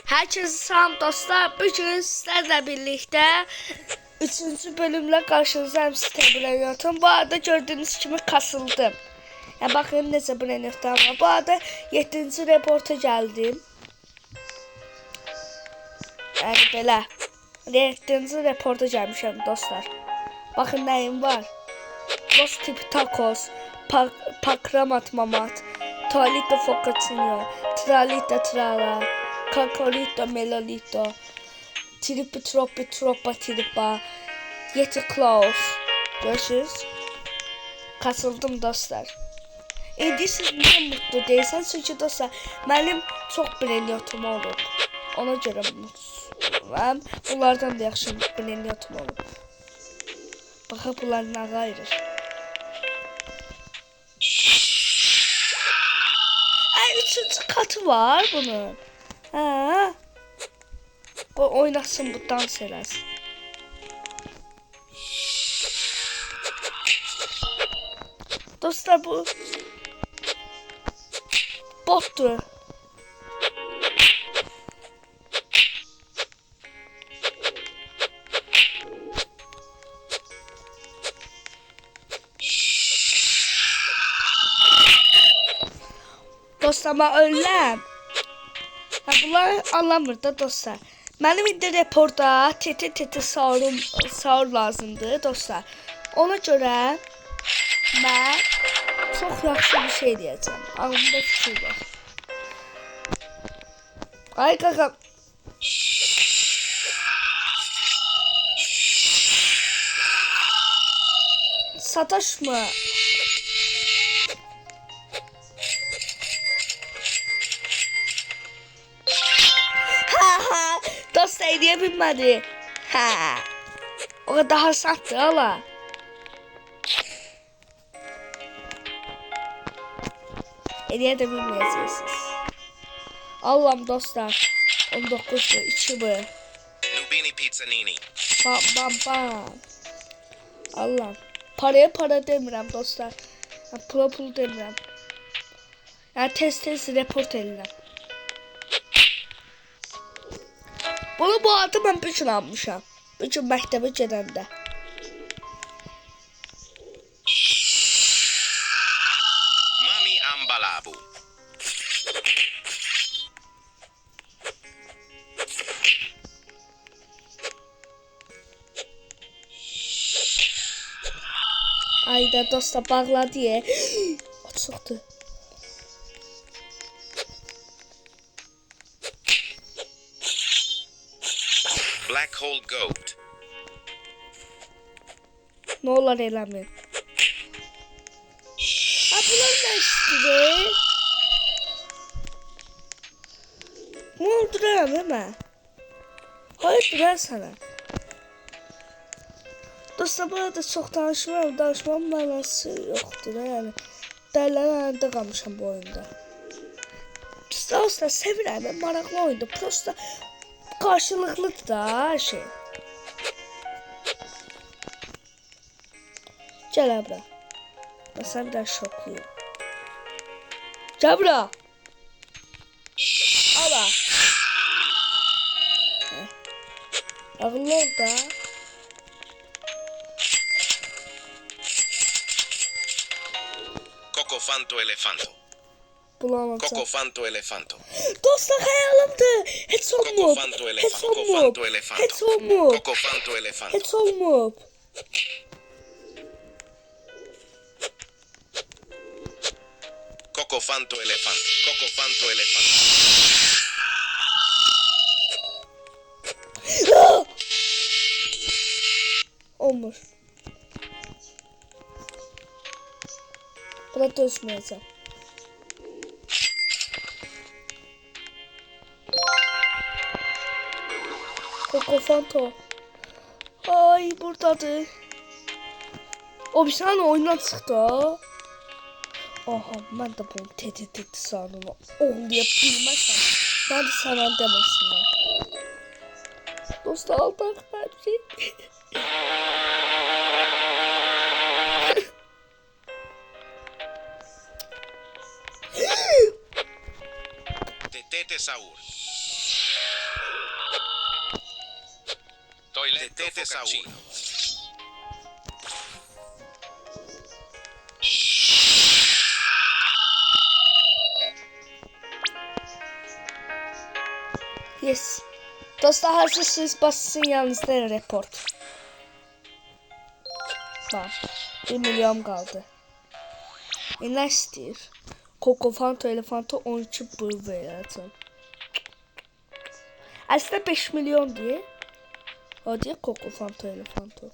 Herkese selam dostlar. Bugün sizlerle birlikte 3. bölümle karşınızdayım. Stabiliyatım. Bu arada gördüğünüz gibi kasıldım. Ya bakın necə brilliantım var. Bu arada 7. reporta geldim. Yani belə 7. reporta gelmişim dostlar. Bakın neyim var. Los tipi tacos, pakramat mamat, toalito focaccia, tralita trala, cacolito melolito, tripi tropi tropa tripa, yeti claus. Görüşürüz. Kasıldım dostlar. İndi siz niye mutlu değilsen? Çünkü dostlar benim çok brilliantım olur. Ona göre mutluyum. Bunlardan da yaxşı brilliantım olur. Bakın bunlar ne gayrı. Ay, 3. katı var bunun. Ha. Bu oynasın, bu dans eləsin. Dostlar bu botdur. Dostlar ben öləm. Ha, bunlar anlamır da dostlar. Mənim indi reporta tete saur lazımdır dostlar. Ona görə mən çox yaxşı bir şey deyəcəm. Ağlımda fikir var. Ay qaqam. Sataşma. Dost ediye bilmedi. Ha. O kadar hasattı ala. Ediye de bilmeyeceksiniz. Allah'ım dostlar. 19'du. 2 bu. Nubini Pizzanini. Bam bam bam. Allah'ım. Paraya para demirəm dostlar. Yani pula pul demirəm. Yani tez report edirəm. Bunu bu adı ben bir gün almışam. Bir gün məktəbə gedəndə. Mami Ambalabu. Ayda dostlar bağladı ya. O çıxdı. Black Hole Goat. Ne olar eləmin. Ha bunlar ne istidir? Ne oldu hemen? Hayır duran sana. Dostlar bu arada çok danışmam manası yoktur yani. Dərlərində qalmışam bu oyunda. Dostlar sevirəm, maraqlı oyundur. Prosta karşılıklıdır da her şey. Gel abla. Ben sana biraz şokluyum. Gel bura. Ala. Ağıllı ol da. Cocofanto Elefanto. Bulamazsam. Cocofanto Elefanto. Dostlar hayalımdı. Hiç olmuyor. Cocofanto Hiç Elefanto. olmuyor. Cocofanto Elefanto. Hiç olmuyor. Cocofanto Elefanto. Hiç olmuyor. Cocofanto Elefanto. Cocofanto Elefanto. Olmuş. Buna dözmeyeceğim. Cocofanto. Ay buradadır. O bir saniye oyundan çıktı ha. Aha ben de bunu tehdit sanırım. Oğlayabilmezsem ben de sana demesinler. Dostlar aldan her şey. Tetesaur. focacino. Yes. Dostlar hazırsınız, basın yanınızda report. Bak 1 milyon kaldı. Ne istəyir? Coco Fanto Elefanto 12 bul verəcəm. Əslində 5 milyon deyə. O deyə Coco Fanto Elefanto.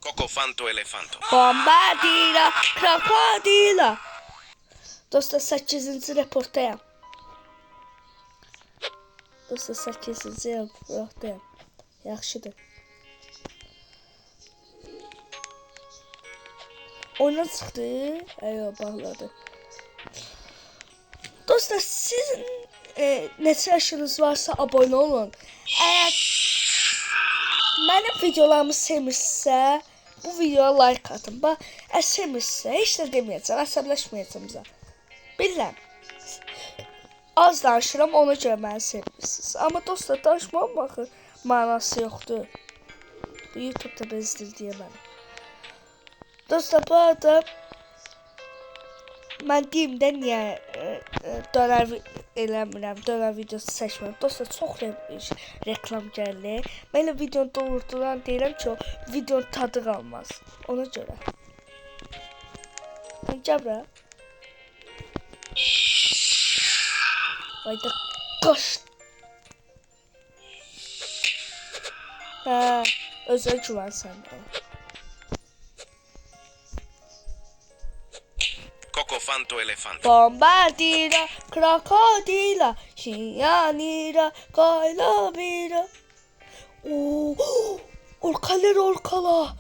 Cocofanto elefanto. Bombadila, krokodila. Dostlar 8-ci reportdayım. Dostlar 8-ci reportdayım. Yaxşıdır. Oyuna çıxdı. Ayo bağladı. Dostlar sizin neçə yaşınız varsa abone olun. Eğer mənim videolarımı sevmirsə bu videoya like atın. Bax, sevmirsə heç nə deməyəcəm, əsəbləşməyəcəm sizə. Bilirəm. Az danışıram, ona görə məni sevmirsiniz. Amma dostlar danışmağın baxın, mənası yoxdur. Bu YouTube'da bezdir deyə mənə. Dostlar bu arada mən deyim də niyə dönər eləmirəm, dönər videosu seçmirəm. Dostlar çox reklam gəlir. Mən elə videonu doğrultudan deyirəm ki, o videonun tadı qalmaz. Ona görə. Gəl bura. Hayda qaş. Hə, özə güvən sən də. Cocofanto elefanto. Bombardira, krokodila, şiyanira, kaylabira. Oo, orkalar orkala.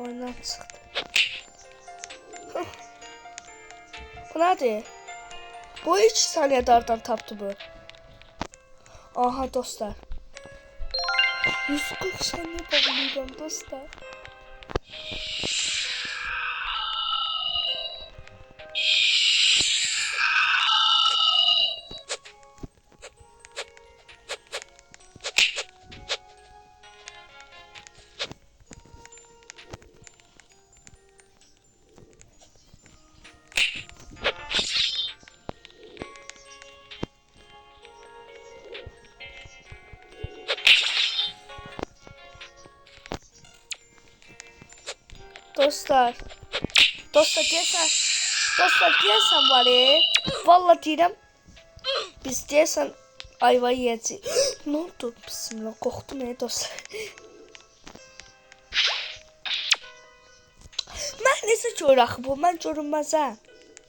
Oyundan çıxdı. Bu nədir? Bu 2 saniyədə hardan tapdı bu? Aha dostlar. 140 saniyə bağlayacağım dostlar. Dostlar deyəsən var valla deyirəm, biz deyəsən ayva yiyəcəyik. Nə oldu? Bismillah, qorxdum dostlar. Mən necə gör axı bu? Mən görünməzəm.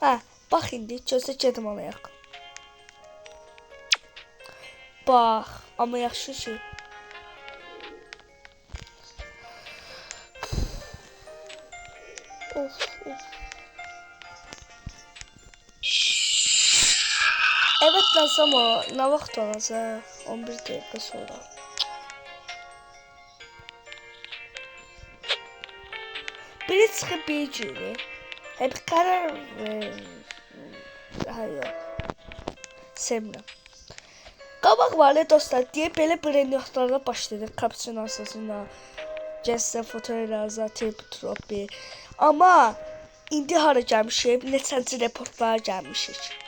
Hə, bax indi gözə gedim ona yaxın. Bax, amma yaxşı ki. Of. Evet lansam o. Ne vaxt olacaq? 11 dəqiqə sonra. Biri çıxıb bir cürü. Hep karar hayır. Sevmirəm. Qabaq var dostlar deyə belə brendyoxlarla başlayırıq. Kapsiyonun asasında. Gəzsə fotoğraflar, tip tropi. Amma indi hara gəlmişik? Neçənci reportlara gəlmişik?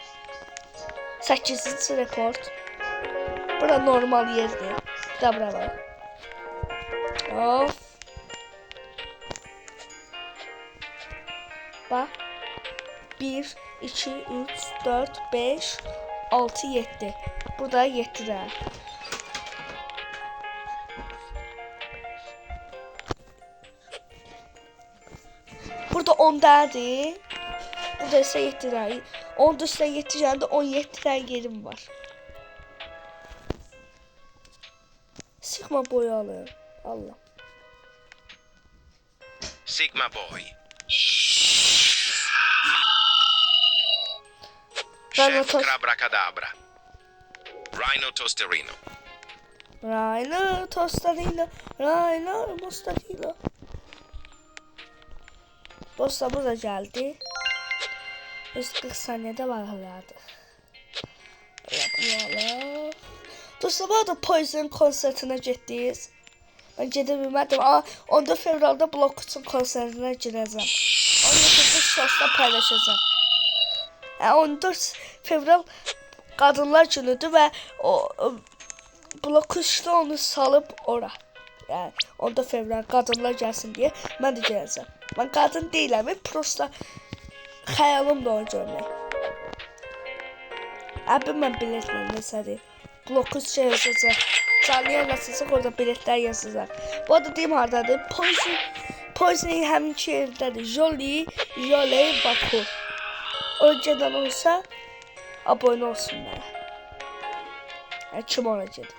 8-ci report. Bura normal yerdir. Bir də bura var. Of. Bax. 1, 2, 3, 4, 5, 6, 7. Bu da 7 də. Burada 10 dənədir. Burada isə 7 dənə. 10 üstə 7 dənə 17 dənə yerim var. Sigma boyalı. Allah. Sigma boy. Rhino Chef Crabrakadabra. Rhino Tosterino. Rhino tostarıyla. Rhino mostarıyla. Dostlar burada geldi. 140 saniyede bağladı. Dostlar bu arada Poison konsertine getdiniz. Ben gedə bilmədim. 10 fevralda Blokutun konsertinə girəcəm. Onu YouTube shortsda paylaşacağım. 14 fevral Qadınlar Günüdür və Blokutda onu salıb ora. Yəni 10 fevral qadınlar gəlsin deyə mən də gələcəm. Mən qadın deyiləm, prosta xəyalımdır onu görmək. Abi mən biletlə nəsədir. Blokut şey yazacaq. Canlı yazacaq, orada biletlər yazacaq. Bu arada deyim haradadır. Poison həminki yerdədir. Jolie Baku. Öncədən olsa abone olsun mənə. Yəni kim ona gedib.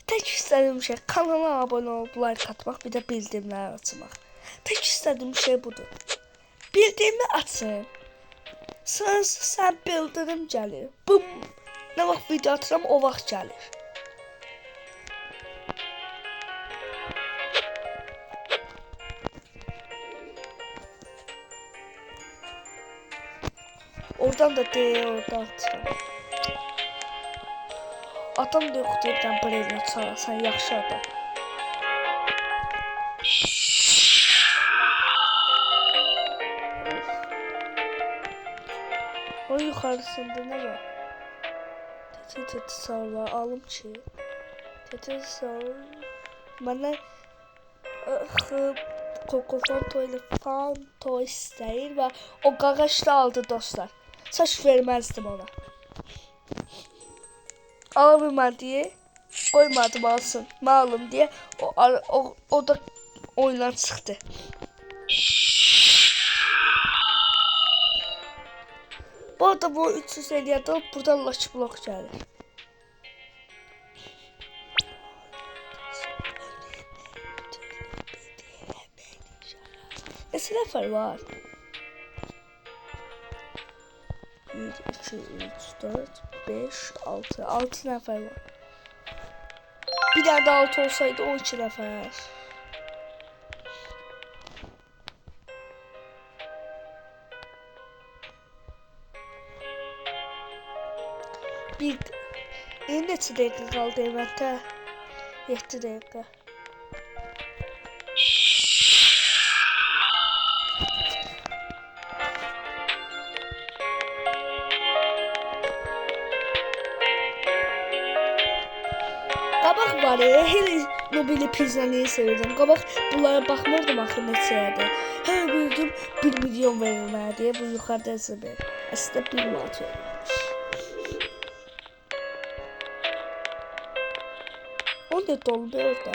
Tek istediğim şey kanala abone olup like atmak, bir de bildirimleri açmak. Tek istediğim şey budur. Bildirimi açın. Sen bildirim gelir. Bum. Ne vaxt video atıram o vaxt gelir. Oradan da değil, oradan atıram. Adam da yoxdur, birdən Breylə çalasan, yaxşı adam. O yuxarısında nə var? Tete sağlar, alım ki. Tete sağlar. Mənə Cocofanto istəyir və o qağaçda aldı dostlar. Saç verməzdim ona. Alamam diye koymadım alsın. Malum diye o da oyundan çıktı. Bu arada bu 350'ye dalıp buradan Lucky Block gelir. Nesi nefer var? 1, 2, 3, 4, 5, 6. 6 nefer var. Bir tane daha 6 olsaydı 12 nefer. Bir neçə dəqiqə qaldı evətə? 7 dəqiqə. Qabaq var ya, hele Nobili pizzanı sevirdim. Qabaq bunlara baxmırdım axı neçəyədir. Hər bildim 1 milyon verilməli deyə bu yuxarıda yazılır. Əslində 1 manat verilmiş. O ne doldu orada?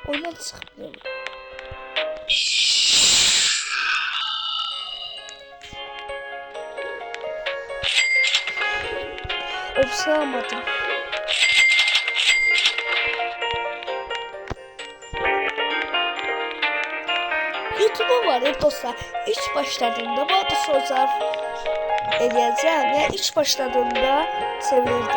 Ondan çıxmıyor. Sığamadım. YouTube'a var ya dostlar. İlk başladığında bu arada soru edeceğim. Yani ilk başladığında sevinirdim.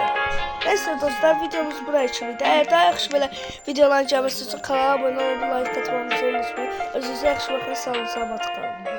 Neyse dostlar, videomuz buraya içindeydi. Eğer daha yaxşı böyle videolar gelmesi için kanala abone olup like atmamızı unutmayın. Özünüze yaxşı bakın, sağ olun, salamat kalın.